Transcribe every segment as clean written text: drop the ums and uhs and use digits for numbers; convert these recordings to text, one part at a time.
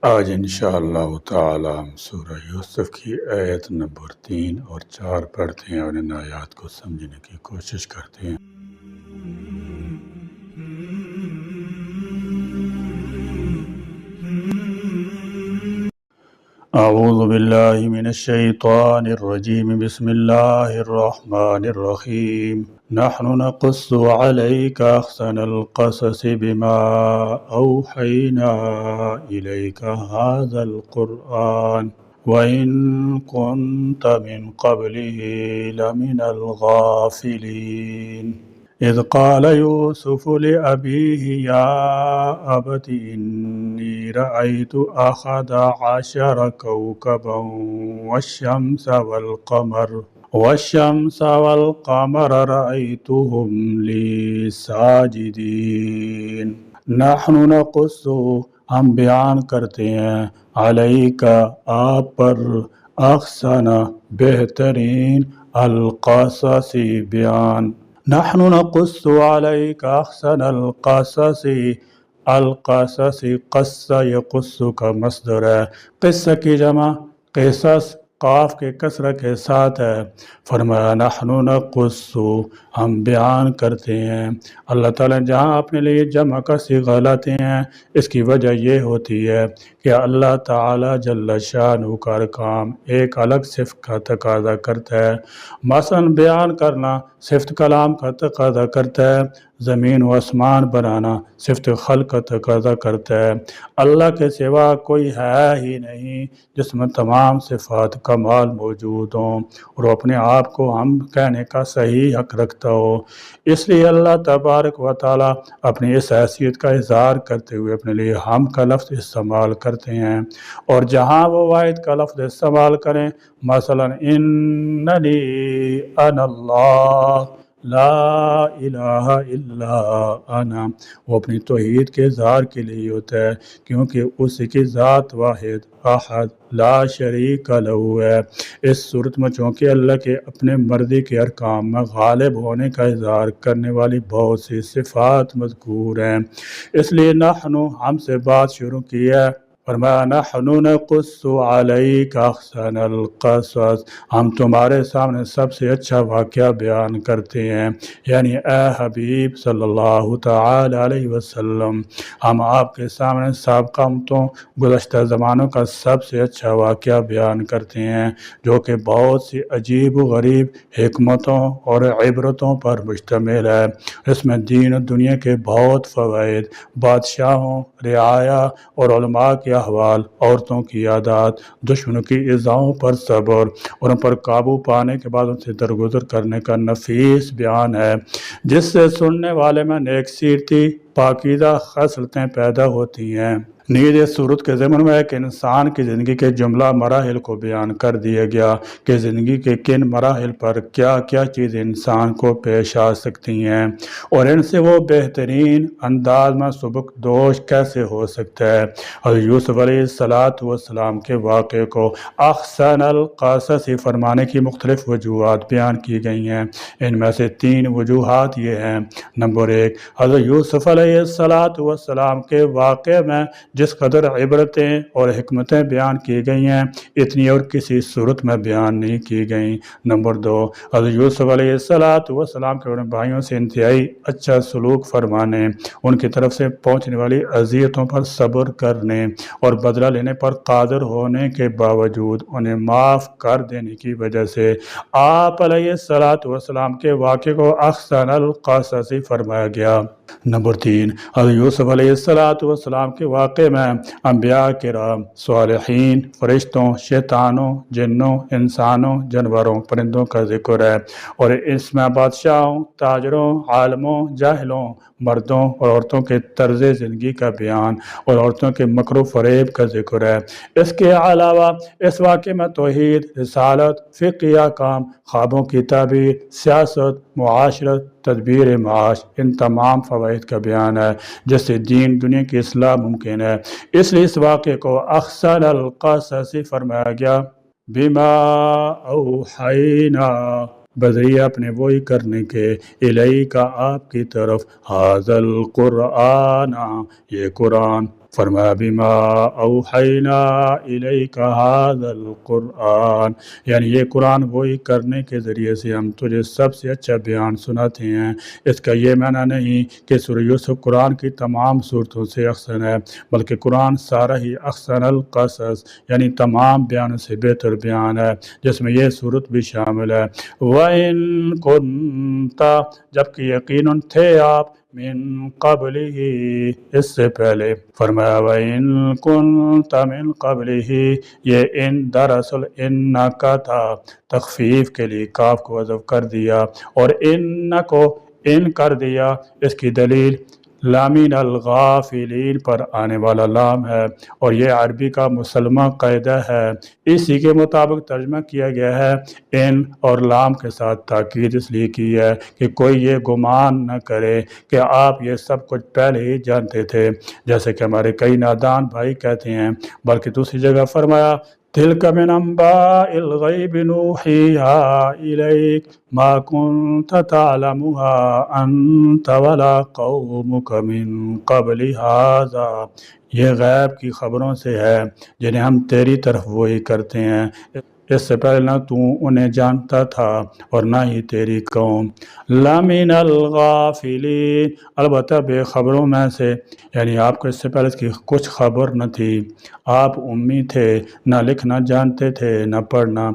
آج انشاءاللہ تعالی ہم سورہ یوسف کی آیت نمبر 3 اور 4 پڑھتے ہیں اور ان آیات کو سمجھنے کی کوشش کرتے ہیں۔ اعوذ باللہ من الشیطان الرجیم، بسم اللہ الرحمن الرحیم۔ نحن نقص عليك أحسن القصص بما أوحينا إليك هذا القرآن وإن كنت من قبله لمن الغافلين إذ قال يوسف لأبيه يا أبت إني رأيت أحد عشر كوكبا والشمس والقمر رأيتهم لي ساجدين۔ نحن نقص، ہم بیان کرتے ہیں، علیک، آپ پر، احسن، بہترین، القصص، بیان۔ نحن نقص علیک احسن القصص، القصص، قص یقص کا مصدر ہے، قصہ کی جمع قصص قاف کے کسرہ کے ساتھ ہے۔ فرمایا نحن نقص، ہم بیان کرتے ہیں۔ اللہ تعالیٰ جہاں اپنے لیے جمع کا صیغہ لاتے ہیں، اس کی وجہ یہ ہوتی ہے کہ اللہ تعالیٰ جل شانہ کا کام ایک الگ صفت کا تقاضا کرتا ہے۔ مثلا بیان کرنا صفت کلام کا تقاضا کرتا ہے، زمین و آسمان بنانا صفت خلق کا تقاضا کرتا ہے۔ اللہ کے سوا کوئی ہے ہی نہیں جس میں تمام صفات کمال موجود ہوں اور وہ اپنے آپ کو ہم کہنے کا صحیح حق رکھتا ہو۔ اس لیے اللہ تبارک و تعالیٰ اپنی اس حیثیت کا اظہار کرتے ہوئے اپنے لیے ہم کا لفظ استعمال کرتے ہیں، اور جہاں وہ واحد کا لفظ استعمال کریں، مثلا اننی انا اللہ لا الہ الا انا، وہ اپنی توحید کے اظہار کے لیے ہوتا ہے، کیونکہ اسی کی ذات واحد احد لا شریک لہ ہے۔ اس صورت میں چونکہ اللہ کے اپنے مرضی کے ارکام میں غالب ہونے کا اظہار کرنے والی بہت سی صفات مذکور ہیں، اس لیے نحن، ہم سے بات شروع کی ہے۔ فرمایا نحن نقص علیک احسن القصص، ہم تمہارے سامنے سب سے اچھا واقعہ بیان کرتے ہیں، یعنی اے حبیب صلی اللہ تعالی علیہ وسلم، ہم آپ کے سامنے سابقہ امتوں گزشتہ زمانوں کا سب سے اچھا واقعہ بیان کرتے ہیں، جو کہ بہت سی عجیب و غریب حکمتوں اور عبرتوں پر مشتمل ہے۔ اس میں دین و دنیا کے بہت فوائد، بادشاہوں، رعایا اور علماء کے احوال، عورتوں کی عادات، دشمنوں کی ایذاؤں پر صبر اور ان پر قابو پانے کے بعد ان سے درگزر کرنے کا نفیس بیان ہے، جس سے سننے والے میں نیک سیرتی پاکیزہ خصلتیں پیدا ہوتی ہیں۔ نیز اس صورت کے ضمن میں ایک انسان کی زندگی کے جملہ مراحل کو بیان کر دیا گیا کہ زندگی کے کن مراحل پر کیا کیا چیزیں انسان کو پیش آ سکتی ہیں اور ان سے وہ بہترین انداز میں سبک دوش کیسے ہو سکتا ہے۔ حضرت یوسف علیہ السلام کے واقعے کو احسن القصص فرمانے کی مختلف وجوہات بیان کی گئی ہیں۔ ان میں سے 3 وجوہات یہ ہیں۔ نمبر 1، حضرت یوسف علیہ السلام کے واقعے میں جس قدر عبرتیں اور حکمتیں بیان کی گئی ہیں، اتنی اور کسی صورت میں بیان نہیں کی گئیں۔ نمبر 2، حضرت یوسف علیہ السلام کے اپنے بھائیوں سے انتہائی اچھا سلوک فرمانے، ان کی طرف سے پہنچنے والی اذیتوں پر صبر کرنے اور بدلہ لینے پر قادر ہونے کے باوجود انہیں معاف کر دینے کی وجہ سے آپ علیہ السلام کے واقعے کو احسن القصص فرمایا گیا۔ نمبر 3، حضرت یوسف علیہ السلام کے واقعے میں انبیاء کرام، صالحین، فرشتوں، شیطانوں، جنوں، انسانوں، جانوروں، پرندوں کا ذکر ہے، اور اس میں بادشاہوں، تاجروں، عالموں، جاہلوں، مردوں اور عورتوں کے طرز زندگی کا بیان اور عورتوں کے مکر و فریب کا ذکر ہے۔ اس کے علاوہ اس واقعے میں توحید، رسالت، فقہی احکام، خوابوں کی تعبیر، سیاست، معاشرت، تدبیر معاش، ان تمام فوائد کا بیان ہے جس سے دین دنیا کی اصلاح ممکن ہے۔ اس لیے اس واقعے کو احسن القصص فرمایا گیا۔ بما اوحینا، بذریعہ اپنے وہی کرنے کے، الیک، آپ کی طرف، ھذا القرآن، یہ قرآن، فرمایا بما اوحینا الیک ھذا القرآن، یعنی یہ قرآن وہی کرنے کے ذریعے سے ہم تجھے سب سے اچھا بیان سناتے ہیں۔ اس کا یہ معنی نہیں کہ سورہ یوسف قرآن کی تمام صورتوں سے احسن ہے، بلکہ قرآن سارا ہی احسن القصص یعنی تمام بیانوں سے بہتر بیان ہے، جس میں یہ صورت بھی شامل ہے۔ وَإِن كُنتَ، جبکہ یقیناً تھے آپ، من قبلہ، اس سے پہلے۔ فرمایا وَإِن كُنتَ من قبلہ، یہ ان دراصل ان کا تھا، تخفیف کے لیے کاف کو حذف کر دیا اور ان کو ان کر دیا۔ اس کی دلیل لامین الغافلین پر آنے والا لام ہے، اور یہ عربی کا مسلمہ قاعدہ ہے۔ اسی کے مطابق ترجمہ کیا گیا ہے، ان اور لام کے ساتھ تاکید اس لیے کی ہے کہ کوئی یہ گمان نہ کرے کہ آپ یہ سب کچھ پہلے ہی جانتے تھے، جیسے کہ ہمارے کئی نادان بھائی کہتے ہیں، بلکہ دوسری جگہ فرمایا تِلْکَ مِنْ أَنْبَاءِ الْغَیْبِ نُوحِیہَا إِلَیْکَ مَا کُنْتَ تَعْلَمُهَا أَنْتَ وَلَا قَوْمُكَ مِنْ قَبْلِ هَذَا، یہ غیب کی خبروں سے ہے جنہیں ہم تیری طرف وحی کرتے ہیں، اس سے پہلے نہ تو انہیں جانتا تھا اور نہ ہی تیری قوم۔ لَمِنَ الْغَافِلِينَ، البتہ بے خبروں میں سے، یعنی آپ کو اس سے پہلے اس کی کچھ خبر نہ تھی، آپ امی تھے، نہ لکھنا جانتے تھے نہ پڑھنا۔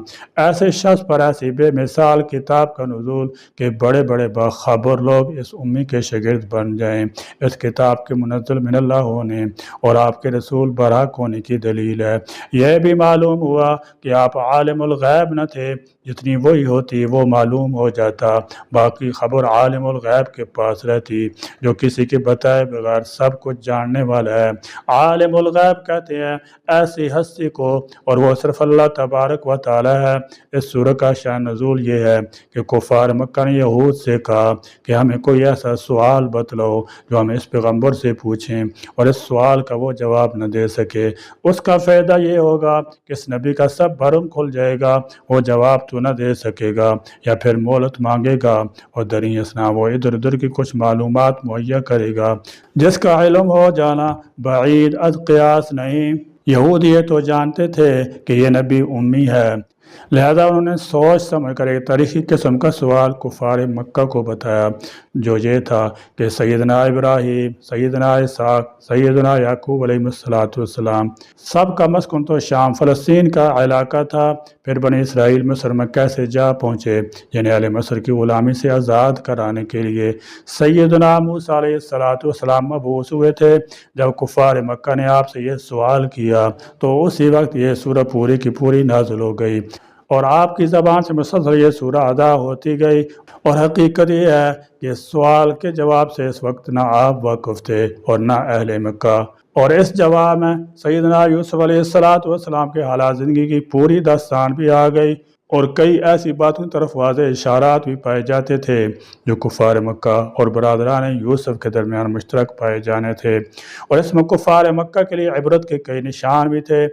ایسے شخص پر ایسی بے مثال کتاب کا نزول کہ بڑے بڑے باخبر لوگ اس امی کے شاگرد بن جائیں، اس کتاب کے منزل من اللہ ہونے اور آپ کے رسول برحق ہونے کی دلیل ہے۔ یہ بھی معلوم ہوا کہ آپ عالم الغیب نہ تھے، جتنی وہی ہوتی وہ معلوم ہو جاتا، باقی خبر عالم الغیب کے پاس رہتی جو کسی کے بتائے بغیر سب کچھ جاننے والا ہے۔ عالم الغیب کہتے ہیں ایسی ہستی کو، اور وہ صرف اللہ تبارک و تعالی ہے۔ اس سورہ کا شان نزول یہ ہے کہ کفار مکہ نے یہود سے کہا کہ ہمیں کوئی ایسا سوال بتلاؤ جو ہم اس پیغمبر سے پوچھیں اور اس سوال کا وہ جواب نہ دے سکے، اس کا فائدہ یہ ہوگا کہ اس نبی کا سب بھرم کھل جائے گا، وہ جواب تو نہ دے سکے گا یا پھر مہلت مانگے گا، اور دریں اثنا وہ ادھر ادھر کی کچھ معلومات مہیا کرے گا جس کا علم ہو جانا بعید از قیاس نہیں۔ یہود یہ تو جانتے تھے کہ یہ نبی امی ہے، لہذا انہوں نے سوچ سمجھ کر ایک تاریخی قسم کا سوال کفار مکہ کو بتایا، جو یہ تھا کہ سیدنا ابراہیم، سیدنا اسحاق، سیدنا یعقوب علیہ السلام سب کا مسکن تو شام فلسطین کا علاقہ تھا، پھر بنی اسرائیل مصر میں کیسے جا پہنچے، یعنی اہل مصر کی غلامی سے آزاد کرانے کے لیے سیدنا موسیٰ علیہ السلام مبعوث ہوئے تھے۔ جب کفار مکہ نے آپ سے یہ سوال کیا تو اسی وقت یہ سورہ پوری کی پوری نازل ہو گئی، اور آپ کی زبان سے مسلسل یہ سورہ ادا ہوتی گئی، اور حقیقت یہ ہے کہ اس سوال کے جواب سے اس وقت نہ آپ واقف تھے اور نہ اہل مکہ، اور اس جواب میں سیدنا یوسف علیہ السلام کے حالات زندگی کی پوری داستان بھی آ گئی، اور کئی ایسی باتوں کی طرف واضح اشارات بھی پائے جاتے تھے جو کفار مکہ اور برادران یوسف کے درمیان مشترک پائے جانے تھے، اور اس میں کفار مکہ کے لیے عبرت کے کئی نشان بھی تھے۔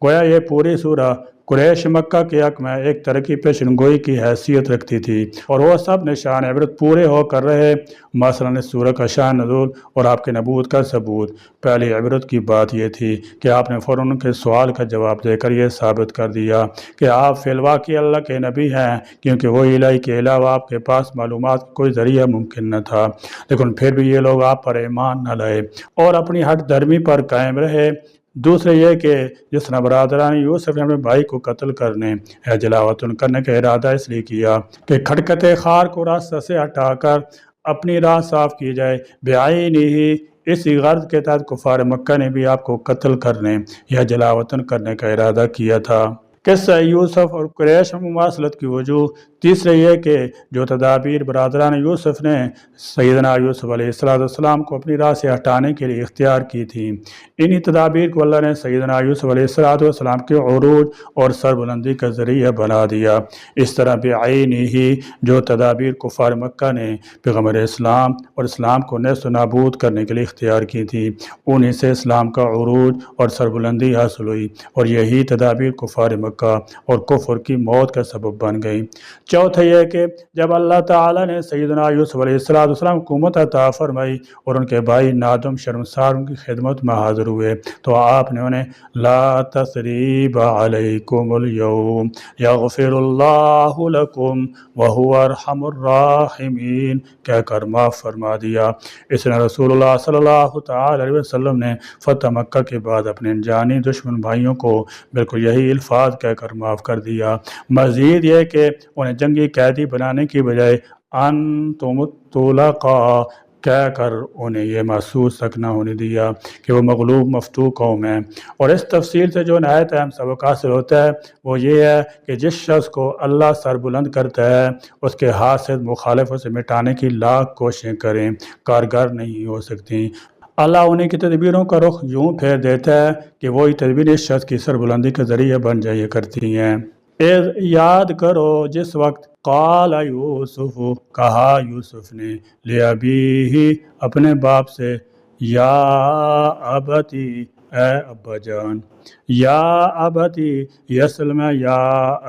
گویا یہ پوری سورہ قریش مکہ کے حق میں ایک ترقی پیشن گوئی کی حیثیت رکھتی تھی، اور وہ سب نشان عبرت پورے ہو کر رہے۔ مثلا اس سورہ کا شان نزول اور آپ کے نبوت کا ثبوت۔ پہلی عبرت کی بات یہ تھی کہ آپ نے فوراً کے سوال کا جواب دے کر یہ ثابت کر دیا کہ آپ فی الواقع اللہ کے نبی ہیں، کیونکہ وہی الہی کے علاوہ آپ کے پاس معلومات کا کوئی ذریعہ ممکن نہ تھا، لیکن پھر بھی یہ لوگ آپ پر ایمان نہ لائے اور اپنی ہٹ درمی پر قائم رہے۔ دوسرے یہ کہ جس نے برادران یوسف نے اپنے بھائی کو قتل کرنے یا جلاوطن کرنے کا ارادہ اس لیے کیا کہ کھٹکتے خار کو راستہ سے ہٹا کر اپنی راہ صاف کی جائے، بعینہ ہی اسی غرض کے تحت کفار مکہ نے بھی آپ کو قتل کرنے یا جلاوطن کرنے کا ارادہ کیا تھا۔ قصہ یوسف اور قریش میں مماثلت کی وجوہ، تیسرے یہ کہ جو تدابیر برادران یوسف نے سیدنا یوسف علیہ السلام کو اپنی راہ سے ہٹانے کے لیے اختیار کی تھیں، انہی تدابیر کو اللہ نے سیدنا یوسف علیہ السلام کے عروج اور سربلندی کا ذریعہ بنا دیا۔ اس طرح بعینہ ہی جو تدابیر کفار مکہ نے پیغمبر اسلام اور اسلام کو نیست و نابود کرنے کے لیے اختیار کی تھی، انہی سے اسلام کا عروج اور سربلندی حاصل ہوئی، اور یہی تدابیر کفار مکہ اور کفر کی موت کا سبب بن گئی۔ چوتھا یہ کہ جب اللہ تعالیٰ نے سیدنا یوسف علیہ السلام حکومت عطا فرمائی اور ان کے بھائی نادم شرمسار ان کی خدمت میں حاضر ہوئے تو آپ نے انہیں لا تثریب علیکم اليوم یغفر اللہ لکم وہو ارحم الراحمین کہہ کر معاف فرما دیا۔ اس نے رسول اللہ صلی اللہ تعالی علیہ وسلم نے فتح مکہ کے بعد اپنے جانی دشمن بھائیوں کو بالکل یہی الفاظ کہہ کر معاف کر دیا۔ مزید یہ کہ انہیں جنگی قیدی بنانے کی بجائے انتم الطلقاء کہہ کر انہیں یہ محسوس تک نہ ہونے دیا کہ وہ مغلوب مفتوح قوم ہے۔ اور اس تفصیل سے جو نہایت اہم سبق حاصل ہوتا ہے وہ یہ ہے کہ جس شخص کو اللہ سر بلند کرتا ہے اس کے ہاتھ سے مخالفوں سے مٹانے کی لاکھ کوششیں کریں کارگر نہیں ہو سکتی۔ اللہ انہیں کی تدبیروں کا رخ یوں پھیر دیتا ہے کہ وہی تدبیر اس شخص کی سربلندی کا ذریعہ بن جایا کرتی ہیں۔ یاد کرو جس وقت قال یوسف کہا یوسف نے لأبیہ اپنے باپ سے یا ابتی اے ابا جان، یا ابتی یہ اصل میں یا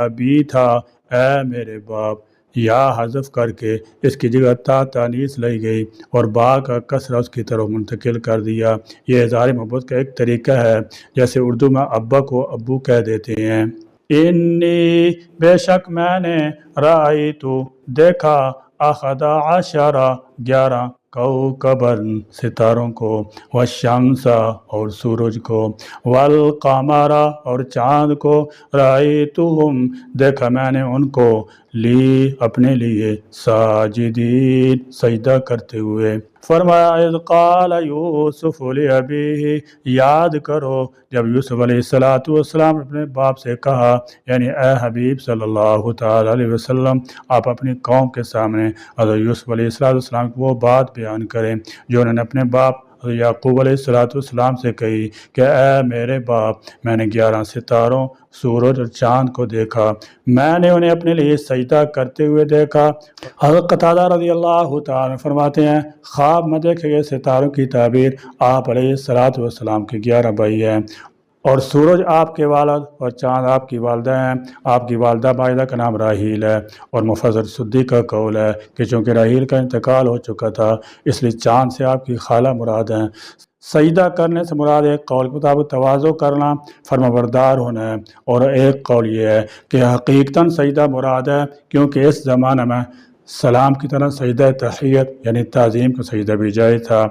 ابی تھا اے میرے باپ، یا حذف کر کے اس کی جگہ تا تانیث لائی گئی اور با کا کسرہ اس کی طرف منتقل کر دیا۔ یہ اظہار محبت کا ایک طریقہ ہے، جیسے اردو میں ابا کو ابو کہہ دیتے ہیں۔ انی بے شک میں نے رأیتو دیکھا 11 11 کوکبن ستاروں کو، والشمس اور سورج کو، والقمر اور چاند کو، رأیتہم دیکھا میں نے ان کو، لی اپنے لیے، ساجدین سجدہ کرتے ہوئے۔ فرمایا اذ قال یوسف لأبیہ یاد کرو جب یوسف علیہ السلام اپنے باپ سے کہا، یعنی اے حبیب صلی اللہ تعالی علیہ وسلم آپ اپنی قوم کے سامنے حضرت یوسف علیہ السلام کی وہ بات بیان کریں جو انہوں نے اپنے باپ حضرت یعقوب علیہ السلام سے کہی کہ اے میرے باپ میں نے 11 ستاروں، سورج اور چاند کو دیکھا، میں نے انہیں اپنے لیے سجدہ کرتے ہوئے دیکھا۔ حضرت قتادہ رضی اللہ تعالیٰ فرماتے ہیں خواب میں دیکھے گئے ستاروں کی تعبیر آپ علیہ السلام کے 11 بھائی ہیں، اور سورج آپ کے والد اور چاند آپ کی والدہ ہیں۔ آپ کی والدہ باجدہ کا نام راحیل ہے، اور مفسر سدی کا قول ہے کہ چونکہ راحیل کا انتقال ہو چکا تھا اس لیے چاند سے آپ کی خالہ مراد ہیں۔ سجدہ کرنے سے مراد ایک قول کے مطابق تواضع کرنا، فرمانبردار ہونا ہے، اور ایک قول یہ ہے کہ حقیقتاً سجدہ مراد ہے کیونکہ اس زمانہ میں سلام کی طرح سجدہ تحیت یعنی تعظیم کا سجدہ بھی جائز تھا۔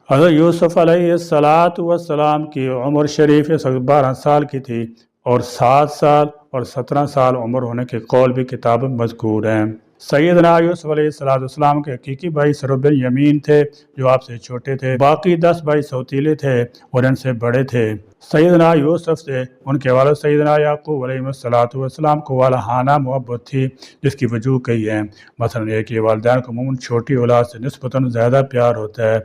حضرت یوسف علیہ السلام کی عمر شریف 12 سال کی تھی، اور 7 سال اور 17 سال عمر ہونے کے قول بھی کتاب میں مذکور ہیں۔ سیدنا یوسف علیہ السلام کے حقیقی بھائی سر بن یمین تھے جو آپ سے چھوٹے تھے، باقی 10 بھائی سوتیلے تھے اور ان سے بڑے تھے۔ سیدنا یوسف سے ان کے والد سیدنا یعقوب علیہ السلام کو والہانہ محبت تھی، جس کی وجوہ کئی ہیں۔ مثلا یہ کہ والدین کو عموماً چھوٹی اولاد سے نسبتاً زیادہ پیار ہوتا ہے۔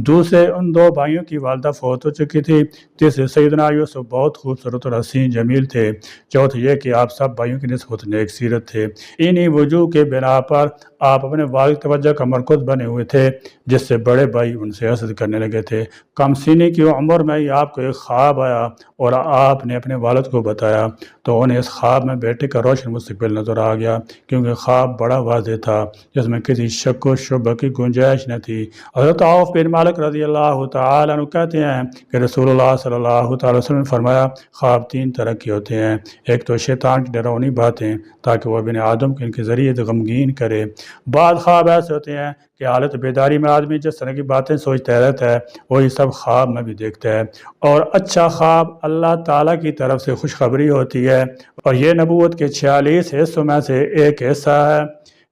دوسرے ان 2 بھائیوں کی والدہ فوت ہو چکی تھی۔ تیسرے سیدنا یوسف بہت خوبصورت اور حسین جمیل تھے۔ چوتھے یہ کہ آپ سب بھائیوں کی نسبت نیک سیرت تھے۔ انہی وجوہ کے بنا پر آپ اپنے والد توجہ کا مرکز بنے ہوئے تھے، جس سے بڑے بھائی ان سے حسد کرنے لگے تھے۔ کم سنی کی عمر میں ہی آپ کو ایک خواب آیا اور آپ نے اپنے والد کو بتایا تو انہیں اس خواب میں بیٹے کا روشن مستقبل نظر آ گیا، کیونکہ خواب بڑا واضح تھا جس میں کسی شک و شبہ کی گنجائش نہ تھی۔ حضرت عوف بن مالک رضی اللہ تعالیٰ عنہ کہتے ہیں کہ رسول اللہ صلی اللہ تعالی وسلم نے فرمایا خواب 3 طرح کے ہوتے ہیں۔ ایک تو شیطان کی ڈراؤنی باتیں تاکہ وہ ابن آدم کے ان کے ذریعے غمگین کرے۔ بعض خواب ایسے ہوتے ہیں کہ حالت بیداری میں آدمی جس طرح کی باتیں سوچتا رہتا ہے وہی سب خواب میں بھی دیکھتا ہے۔ اور اچھا خواب اللہ تعالیٰ کی طرف سے خوشخبری ہوتی ہے، اور یہ نبوت کے 46 حصوں میں سے ایک حصہ ہے۔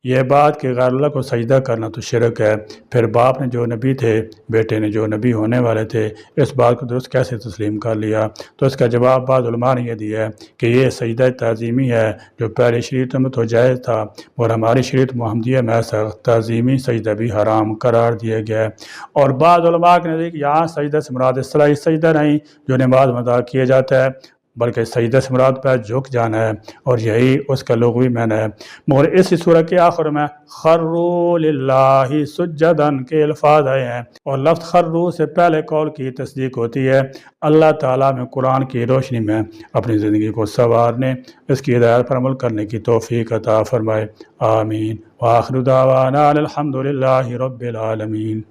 یہ بات کہ غیر اللہ کو سجدہ کرنا تو شرک ہے، پھر باپ نے جو نبی تھے بیٹے نے جو نبی ہونے والے تھے اس بات کو درست کیسے تسلیم کر لیا؟ تو اس کا جواب بعض علماء نے یہ دیا ہے کہ یہ سجدہ تعظیمی ہے جو پہلے شریعت میں تو جائز تھا، اور ہماری شریعت محمدیہ میں ایسا تعظیمی سجدہ بھی حرام قرار دیا گیا ہے۔ اور بعض علماء کے نزدیک یہاں سجدہ سے مراد اصطلاحی سجدہ نہیں جو نماز میں ادا کیا جاتا ہے، بلکہ سجدہ سے مراد پہ جھک جانا ہے، اور یہی اس کا لغوی معنی ہے۔ مگر اسی سورہ کے آخر میں خروا للہ سجدن کے الفاظ آئے ہیں، اور لفظ خرو سے پہلے قول کی تصدیق ہوتی ہے۔ اللہ تعالیٰ میں قرآن کی روشنی میں اپنی زندگی کو سنوارنے، اس کی ہدایت پر عمل کرنے کی توفیق عطا فرمائے، آمین۔ وآخر دعوانا الحمد للہ رب العالمین۔